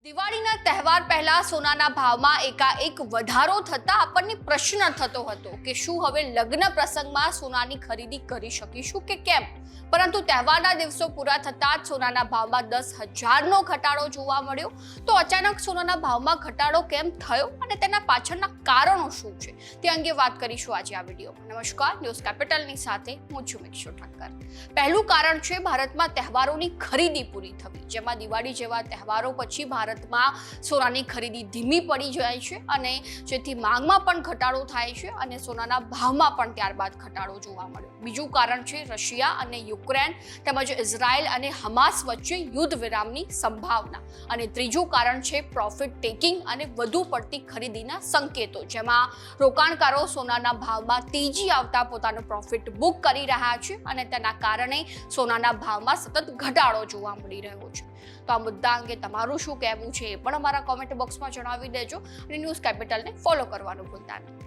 દિવાળીના તહેવાર પહેલા સોનાના ભાવમાં એકાએક વધારો થતા આપણને પ્રશ્ન થતો હતો કે શું હવે લગ્ન પ્રસંગમાં સોનાની ખરીદી કરી શકીશું કે કેમ, પરંતુ તહેવારના દિવસો પૂરા થતા જ સોનાના ભાવમાં 10,000નો ઘટાડો જોવા મળ્યો. તો અચાનક સોનાના ભાવમાં ઘટાડો કેમ થયો અને તેના પાછળના કારણો શું છે તે અંગે વાત કરીશું આજે આ વિડીયોમાં. નમસ્કાર, ન્યૂઝ કેપિટલની સાથે હું છું મિક્ષુ ઠક્કર. પહેલું કારણ છે ભારતમાં તહેવારોની ખરીદી પૂરી થવી, જેમાં દિવાળી જેવા તહેવારો પછી ભારતમાં સોનાની ખરીદી ધીમી પડી જાય છે અને જેથી માંગમાં પણ ઘટાડો થાય છે અને સોનાના ભાવમાં પણ ત્યારબાદ ઘટાડો જોવા મળ્યો. બીજું કારણ છે રશિયા અને યુક્રેન તેમજ ઇઝરાયલ અને હમાસ વચ્ચે યુદ્ધ વિરામની સંભાવના. અને ત્રીજું કારણ છે પ્રોફિટ ટેકિંગ અને વધુ પડતી ખરીદીના સંકેતો, જેમાં રોકાણકારો સોનાના ભાવમાં તેજી આવતા પોતાનો પ્રોફિટ બુક કરી રહ્યા છે અને તેના કારણે સોનાના ભાવમાં સતત ઘટાડો જોવા મળી રહ્યો છે. તો આ મુદ્દા અંગે તમારું શું કહેવું છે એ પણ અમારા કોમેન્ટ બોક્સમાં જણાવી દેજો અને ન્યૂઝ કેપિટલને ફોલો કરવાનું ભૂલતા નહીં.